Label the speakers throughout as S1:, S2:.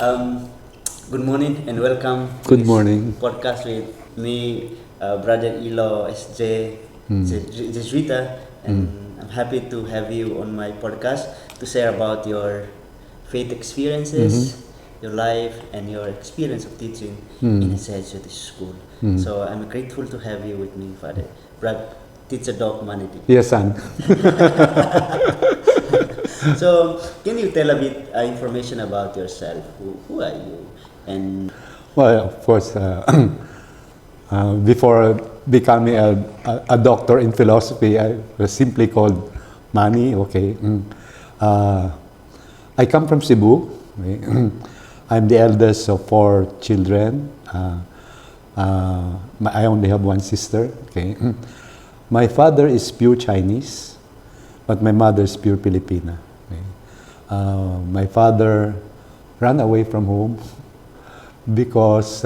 S1: Um, Good morning and welcome to
S2: Good
S1: this
S2: morning.
S1: podcast with me, brother Ilo SJ Jesuita, and I'm happy to have you on my podcast to share about your faith experiences, your life, and your experience of teaching in a Jesuit school. So I'm grateful to have you with me, Father. Brother Teacher Doc Manity.
S2: Yes, son.
S1: So, can you tell a bit information about yourself? Who are you? And
S2: Well, of course, before becoming a doctor in philosophy, I was simply called Manny. Okay. Uh, I come from Cebu. Okay. I'm the eldest of 4 children. I only have one sister. Okay. My father is pure Chinese, but my mother is pure Filipina. Okay. My father ran away from home because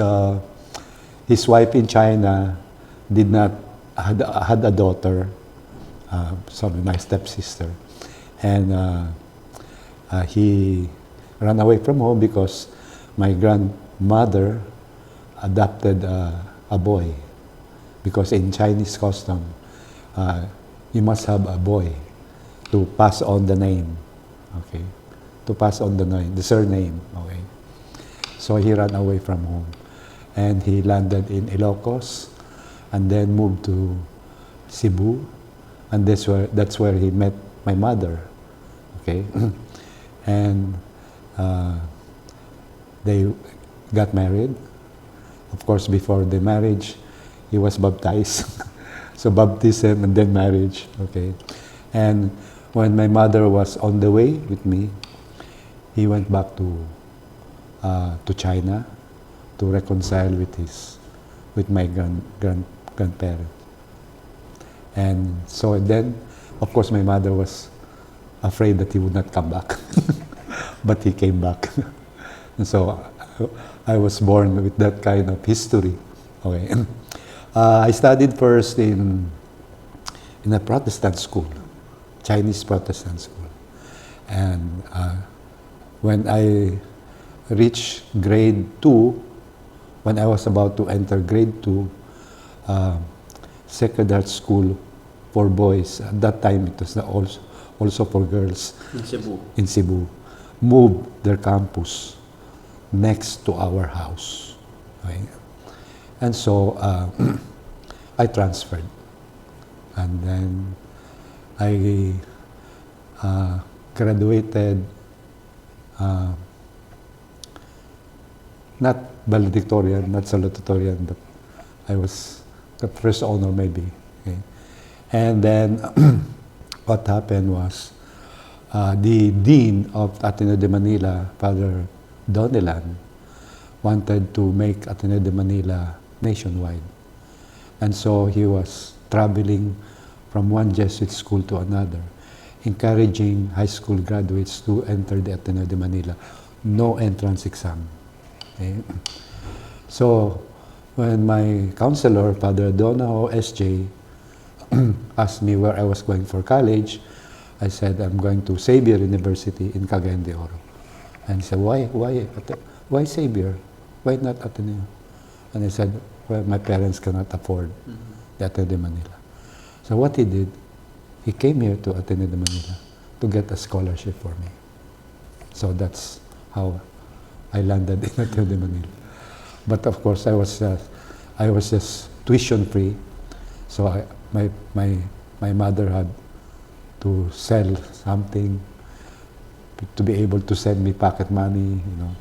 S2: his wife in China did not had a daughter, sorry, my stepsister, and he ran away from home because my grandmother adopted a boy, because in Chinese custom, you must have a boy to pass on the name, okay, to pass on the name, the surname, okay. So he ran away from home, and he landed in Ilocos, and then moved to Cebu, and that's where he met my mother, okay, and they got married. Of course, before the marriage, he was baptized, so baptism and then marriage, okay, and when my mother was on the way with me, he went back to China to reconcile with my grandparent. And so then, of course, my mother was afraid that he would not come back, but he came back. And so I was born with that kind of history. Okay. I studied first in a Protestant school, Chinese Protestant school, and when I reached grade 2, when I was about to enter grade 2, secondary school for boys, at that time it was also for girls in Cebu, moved their campus next to our house. Right? And so I transferred, and then I graduated not valedictorian, not salutatorian, but I was the first honor maybe. Okay. And then what happened was the dean of Ateneo de Manila, Father Donelan, wanted to make Ateneo de Manila nationwide. And so he was traveling from one Jesuit school to another, encouraging high school graduates to enter the Ateneo de Manila. No entrance exam. Okay. So when my counselor, Father Donao SJ, asked me where I was going for college, I said, I'm going to Xavier University in Cagayan de Oro. And he said, why Xavier? Why not Ateneo? And I said, well, my parents cannot afford the Ateneo de Manila. So what he did, he came here to Ateneo de Manila to get a scholarship for me. So that's how I landed in Ateneo de Manila. But of course, I was just tuition free. So my mother had to sell something to be able to send me pocket money, you know.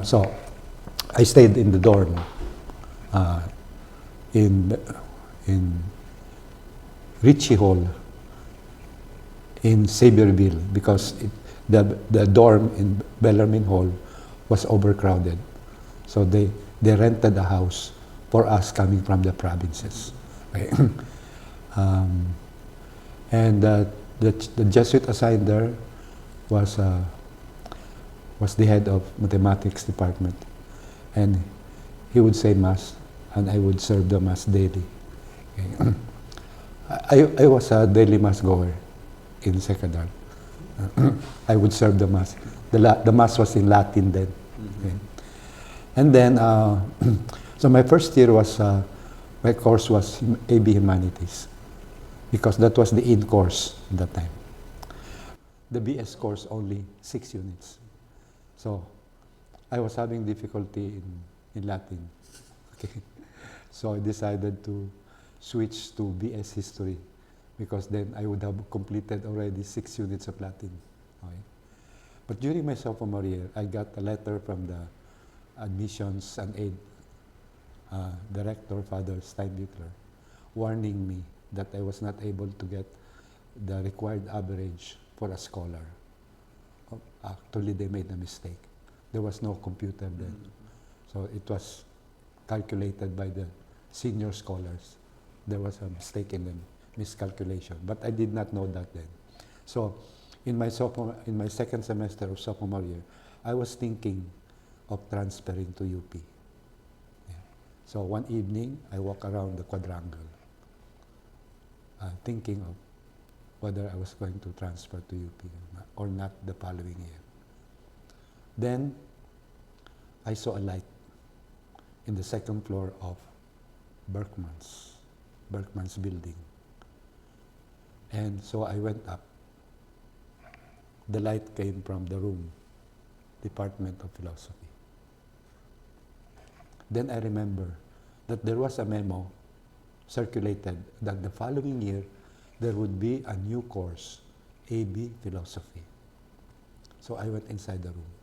S2: So I stayed in the dorm in Ritchie Hall in Xavierville, because the dorm in Bellarmine Hall was overcrowded. So they rented a house for us coming from the provinces. Okay. And the Jesuit assigned there was the head of mathematics department, and he would say mass, and I would serve the mass daily. Okay. I was a daily mass goer in secondary. I would serve the mass the mass was in Latin then. Okay. And then, so my first year was, my course was AB Humanities, because that was the in course at that time. The BS course only 6 units. So I was having difficulty in Latin. Okay. So I decided to switch to BS History, because then I would have completed already 6 units of Latin. Okay. But during my sophomore year, I got a letter from the admissions and aid director, Father Steinbuckler, warning me that I was not able to get the required average for a scholar. Actually, they made a mistake. There was no computer then. So it was calculated by the senior scholars. There was a mistake in the miscalculation, but I did not know that then. So in my second semester of sophomore year, I was thinking of transferring to UP. Yeah. So one evening, I walk around the quadrangle, thinking of whether I was going to transfer to UP or not the following year. Then I saw a light in the second floor of Berkman's building. And so I went up. The light came from the room, Department of Philosophy. Then I remember that there was a memo circulated that the following year there would be a new course, AB Philosophy. So I went inside the room,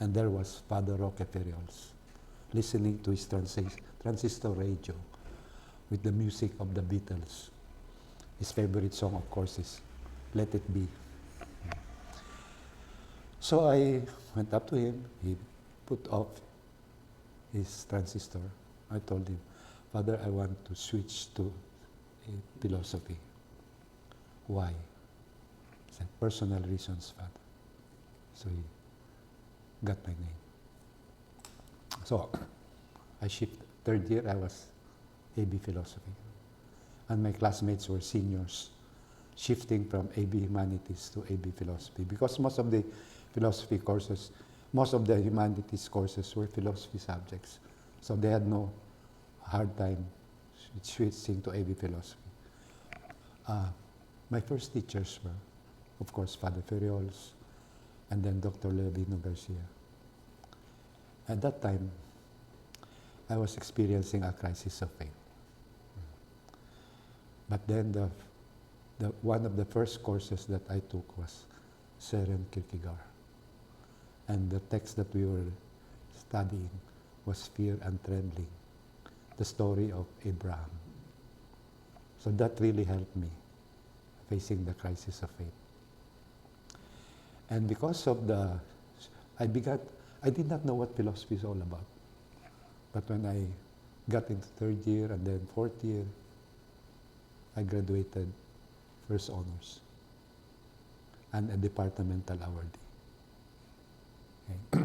S2: and there was Father Roque Ferriols listening to his transistor radio with the music of the Beatles. His favorite song, of course, is Let It Be. So I went up to him. He put off his transistor. I told him, Father, I want to switch to philosophy. Why? He said, personal reasons, Father. So he got my name. So I shifted. Third year, I was AB Philosophy. And my classmates were seniors, shifting from AB Humanities to AB Philosophy. Because most of the philosophy courses, most of the humanities courses were philosophy subjects. So they had no hard time switching to AB Philosophy. My first teachers were, of course, Father Ferriols, and then Dr. Leovino Garcia. At that time, I was experiencing a crisis of faith. But then one of the first courses that I took was Søren Kierkegaard. And the text that we were studying was Fear and Trembling, the story of Abraham. So that really helped me facing the crisis of faith. And because of I did not know what philosophy is all about. But when I got into third year and then fourth year, I graduated first honors and a departmental awardee. Okay.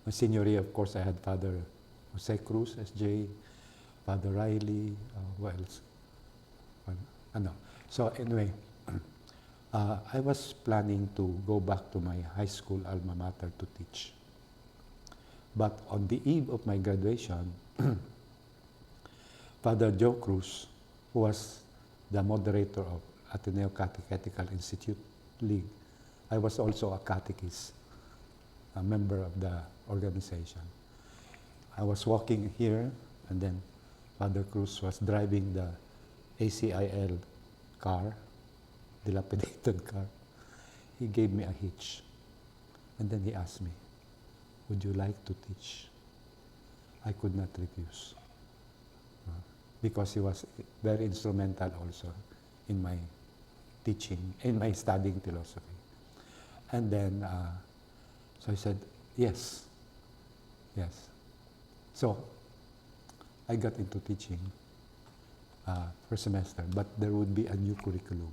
S2: My senior year, of course, I had Father Jose Cruz, SJ, Father Riley, who else? So anyway, I was planning to go back to my high school alma mater to teach. But on the eve of my graduation, Father Joe Cruz, who was the moderator of Ateneo Catechetical Institute League, I was also a catechist, a member of the organization. I was walking here, and then Father Cruz was driving the ACIL car, dilapidated car. He gave me a hitch, and then he asked me, would you like to teach? I could not refuse, because he was very instrumental also in my teaching, in my studying philosophy. And then, so I said, yes. So I got into teaching first semester, but there would be a new curriculum.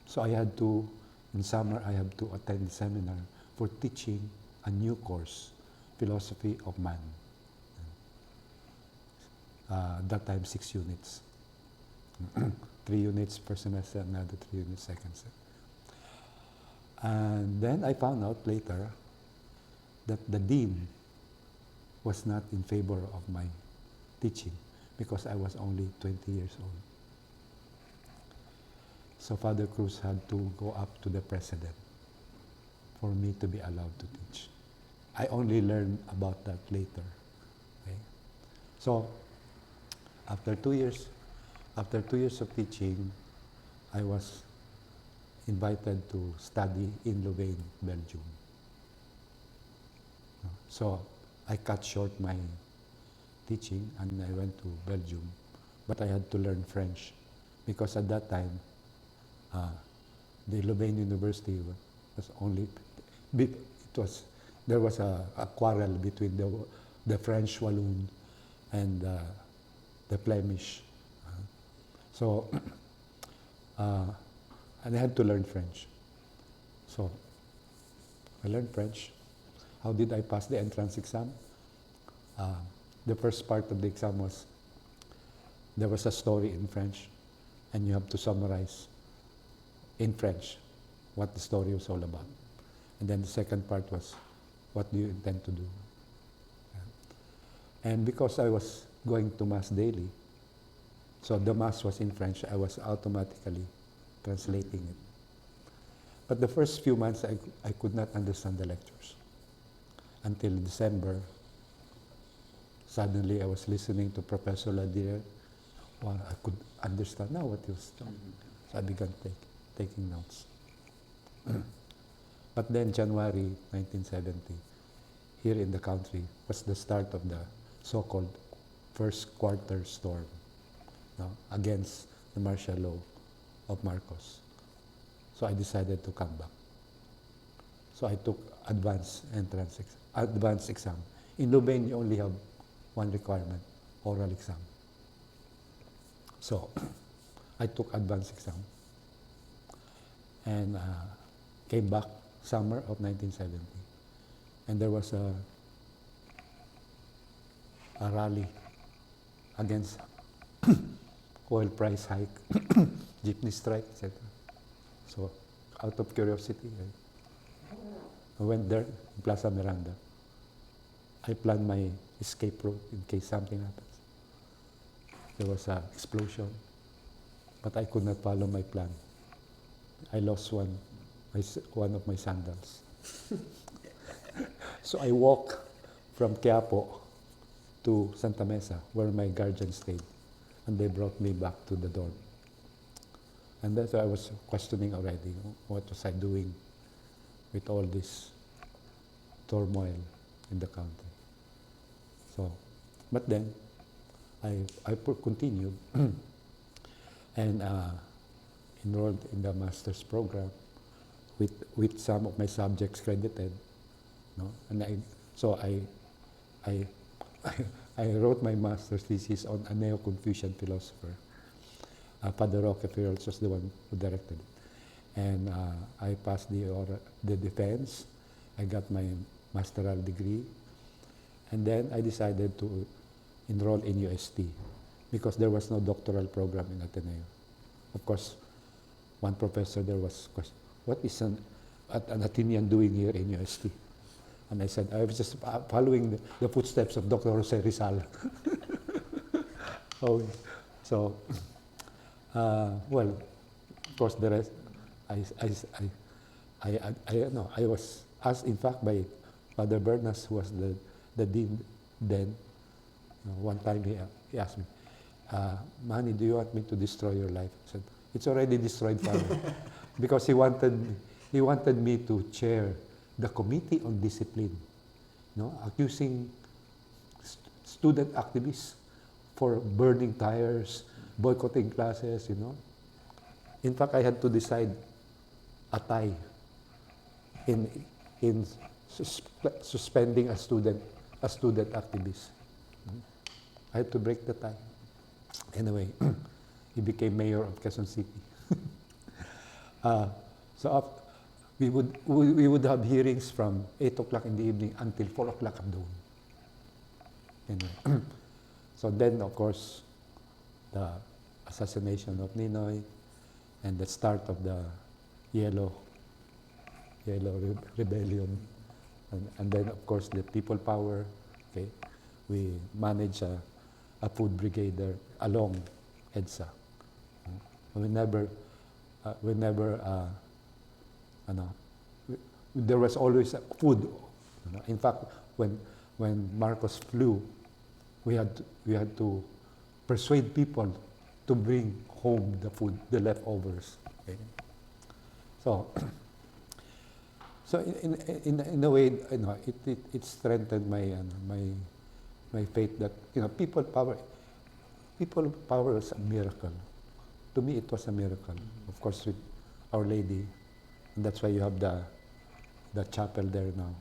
S2: So I had to, in summer, I had to attend the seminar for teaching a new course, Philosophy of Man. That time 6 units. 3 units per semester, another 3 units second semester. And then I found out later that the dean was not in favor of my teaching because I was only 20 years old. So Father Cruz had to go up to the president for me to be allowed to teach. I only learned about that later. Okay? So after 2 years, after 2 years of teaching, I was invited to study in Louvain, Belgium. So I cut short my teaching and I went to Belgium, but I had to learn French because at that time the Louvain University was only there was a quarrel between the French Walloon and the Flemish. So and I had to learn French. So I learned French. How did I pass the entrance exam? The first part of the exam was there was a story in French, and you have to summarize in French what the story was all about. And then the second part was, what do you intend to do? And because I was going to Mass daily, so the Mass was in French, I was automatically translating it. But the first few months, I could not understand the lectures. Until December, suddenly I was listening to Professor Ladier. Well, I could understand now what he was talking. So I began taking notes. But then January 1970, here in the country, was the start of the so-called first quarter storm, no, against the martial law of Marcos. So I decided to come back. So I took advanced exam. In Louvain, you only have one requirement, oral exam. So I took advanced exam and came back summer of 1970. And there was a rally against oil price hike, jeepney strike, etc. So out of curiosity, I went there in Plaza Miranda. I planned my escape route in case something happens. There was an explosion, but I could not follow my plan. I lost one of my sandals. So I walked from Quiapo to Santa Mesa, where my guardian stayed, and they brought me back to the dorm. And that's why I was questioning already, what was I doing with all this turmoil in the country. So, but then I continued and enrolled in the master's program with some of my subjects credited, no? And I wrote my master's thesis on a Neo-Confucian philosopher. Father Rockefeller was the one who directed it. And I passed the defense. I got my masteral degree. And then I decided to enroll in UST because there was no doctoral program in Ateneo. Of course, one professor there was questioning, what is an Atenean doing here in UST? And I said, I was just following the footsteps of Dr. Jose Rizal. Oh, so, well, of course, the rest, I was asked, in fact, by Father Bernas, who was the dean then. One time he asked me, Manny, do you want me to destroy your life? I said, it's already destroyed, Father. Because he wanted me to chair the Committee on Discipline, no, accusing student activists for burning tires, boycotting classes, In fact, I had to decide a tie in suspending a student activist. I had to break the tie. Anyway, he became mayor of Quezon City. So we would have hearings from 8 o'clock in the evening until 4 o'clock at dawn. Anyway, so then, of course, the assassination of Ninoy and the start of the Yellow Yellow Rebellion, and then of course the People Power. Okay, we manage a food brigade there along EDSA. We never, ano, there was always food. In fact, when Marcos flew, we had to persuade people to bring home the food, the leftovers. Okay? So, so in a way, it strengthened my faith that people power is a miracle. To me, it was a miracle. Of course, with Our Lady, and that's why you have the chapel there now.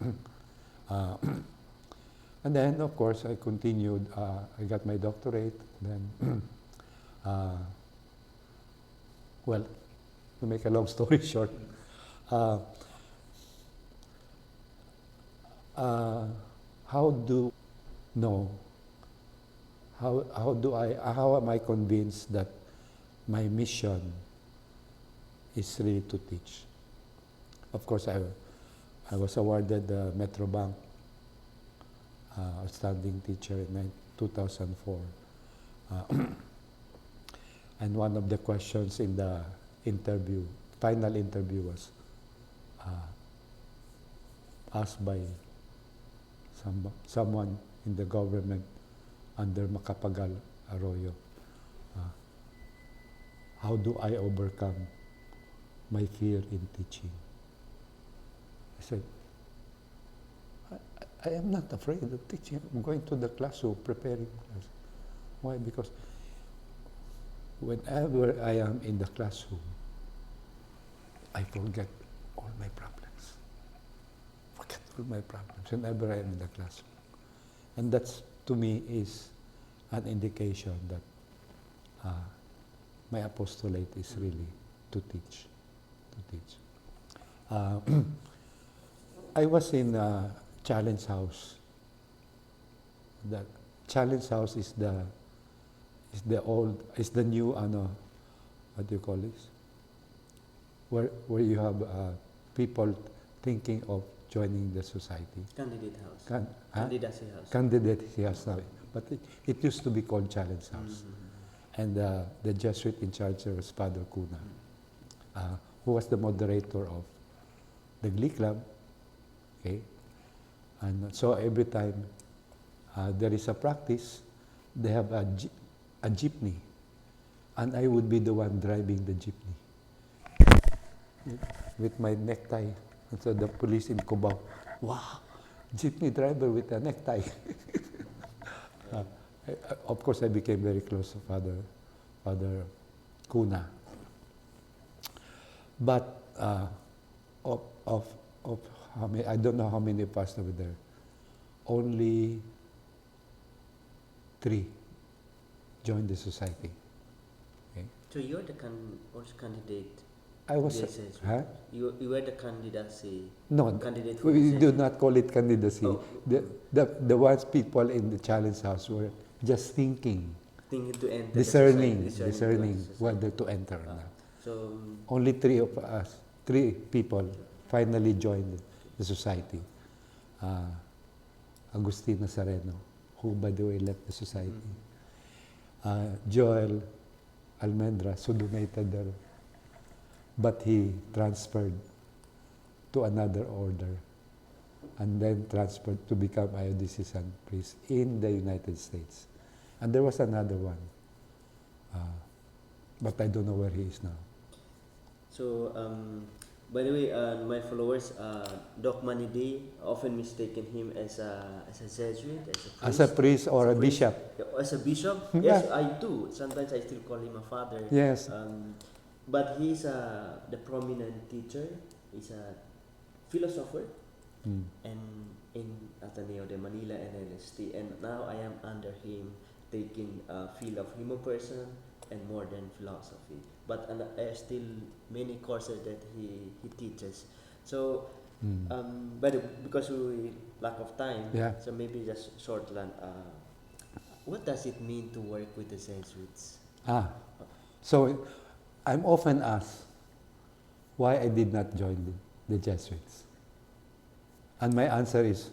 S2: Okay? Uh, and then, of course, I continued. I got my doctorate. Then, well, to make a long story short, uh, how do know? How am I convinced that my mission is really to teach? Of course, I was awarded the Metro Bank Outstanding Teacher in 2004. And one of the questions in the final interview was asked by someone in the government under Macapagal Arroyo. How do I overcome my fear in teaching? I said, I am not afraid of teaching. I'm going to the classroom, preparing class. Why? Because whenever I am in the classroom, I forget all my problems. Forget all my problems whenever I am in the classroom. And that's, to me, is an indication that my apostolate is really to teach. I was in Challenge House. The Challenge House is the new what do you call this? Where you have people thinking of joining the society.
S1: Candidate House. Candidacy House.
S2: Candidacy House now. But it used to be called Challenge House. And the Jesuit in charge was Father Cuna, who was the moderator of the Glee Club. Okay? And so every time there is a practice, they have a jeepney. And I would be the one driving the jeepney with my necktie. And so the police in Cubao, wow, jeepney driver with a necktie. Of course, I became very close to Father Cuna. But of how many, I don't know how many passed over there. Only 3 joined the society. Okay.
S1: So you're the also candidate.
S2: I was.
S1: Huh? You were the candidacy.
S2: No,
S1: candidate for
S2: we do not call it candidacy.
S1: Oh.
S2: The ones people in the Challenge House were just thinking
S1: to enter
S2: discerning whether to enter or not.
S1: So
S2: only 3 of us, 3 people finally joined the society. Agustino Sareno, who by the way left the society. Joel Almendra, so donated there. But he transferred to another order and then transferred to become diocesan priest in the United States. And there was another one, but I don't know where he is now.
S1: So, by the way, my followers, Doc Manidi often mistaken him as a Jesuit,
S2: as a priest or a bishop.
S1: As a bishop, yes, I do. Sometimes I still call him a father.
S2: Yes.
S1: But he's the prominent teacher. He's a philosopher, and in Ateneo de Manila and LST. And now I am under him, taking a field of human person and modern philosophy. But still many courses that he teaches. So, because we lack of time, so maybe just shortland. What does it mean to work with the Jesuits?
S2: So I'm often asked why I did not join them. The Jesuits. And my answer is,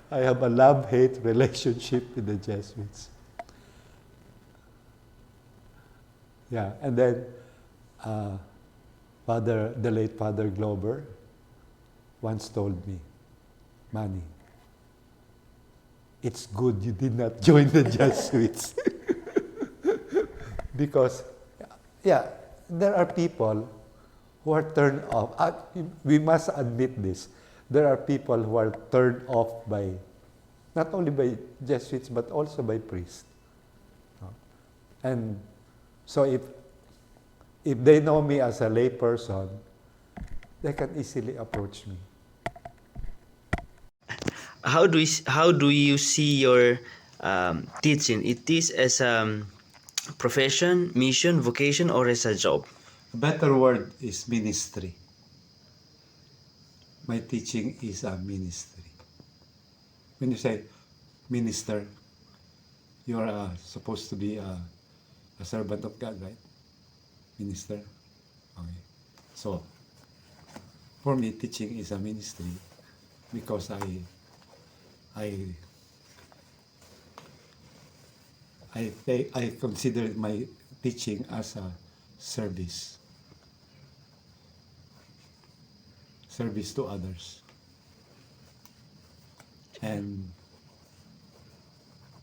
S2: I have a love-hate relationship with the Jesuits. Yeah, and then the late Father Glover once told me, Manny, it's good you did not join the Jesuits. Because, yeah, there are people who are turned off. We must admit this. There are people who are turned off by, not only by Jesuits, but also by priests. And so if they know me as a lay person, they can easily approach me.
S1: How do you see your teaching? It is as a profession, mission, vocation, or as a job?
S2: A better word is ministry. My teaching is a ministry. When you say minister, you are supposed to be a servant of God, right? Minister. Okay. So, for me, teaching is a ministry because I I consider my teaching as a service to others. And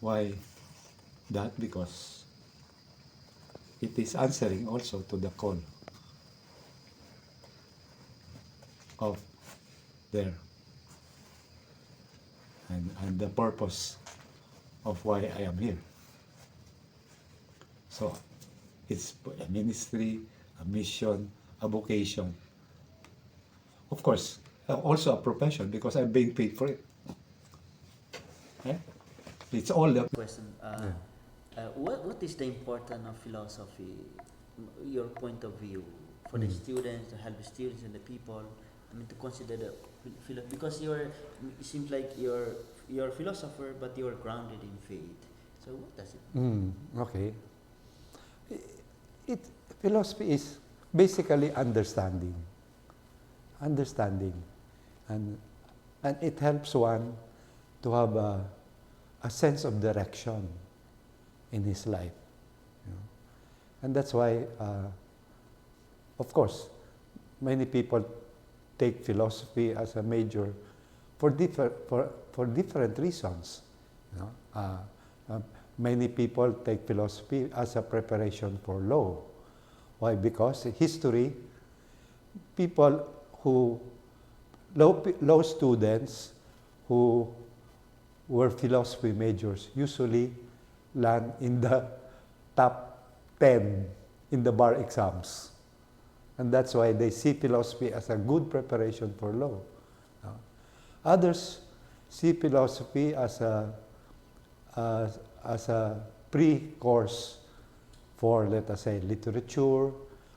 S2: why that? Because it is answering also to the call of there and the purpose of why I am here. So it's a ministry, a mission, a vocation. Of course, also a profession because I'm being paid for it. Eh? It's all the
S1: Question. What is the importance of philosophy? Your point of view for the students, to help the students and the people. I mean, to consider the because it seems like you're a philosopher, but you're grounded in faith. So what does it mean?
S2: Okay. It philosophy is basically understanding, and it helps one to have a sense of direction in his life, you know? And that's why, of course, many people take philosophy as a major for different reasons. You know? Many people take philosophy as a preparation for law. Why? Because in history, people who, law students who were philosophy majors usually land in the top 10 in the bar exams. And that's why they see philosophy as a good preparation for law. Others see philosophy as a pre-course for, let us say, literature.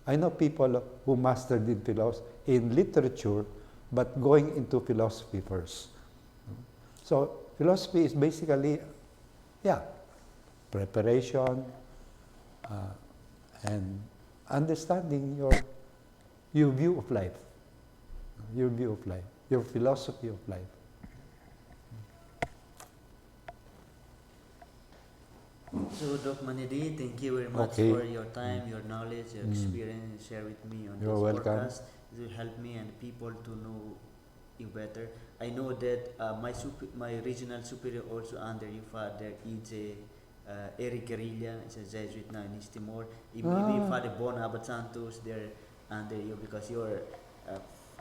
S2: I know people who mastered in literature, but going into philosophy first. So philosophy is basically, preparation and understanding your view of life, your philosophy of life.
S1: So, Doc Manidi, thank you very much for your time, your knowledge, your experience share with me on
S2: You're
S1: this
S2: welcome.
S1: podcast. It will help me and people to know you better. I know that my regional superior also under you, Father E.J. Eric Guerrilla, is a Jesuit now in East Timor. Even Father Bon Abad Santos, they're under you because you're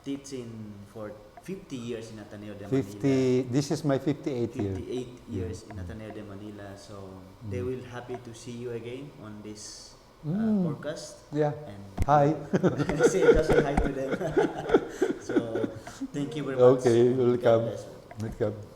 S1: teaching for 50 years in Ateneo de Manila.
S2: This is my 58th year.
S1: 58 years in Ateneo de Manila. So they will happy to see you again on this podcast.
S2: Yeah.
S1: And
S2: Hi.
S1: just say hi to them. So thank you very much.
S2: Okay,
S1: God
S2: welcome.
S1: bless.
S2: Welcome.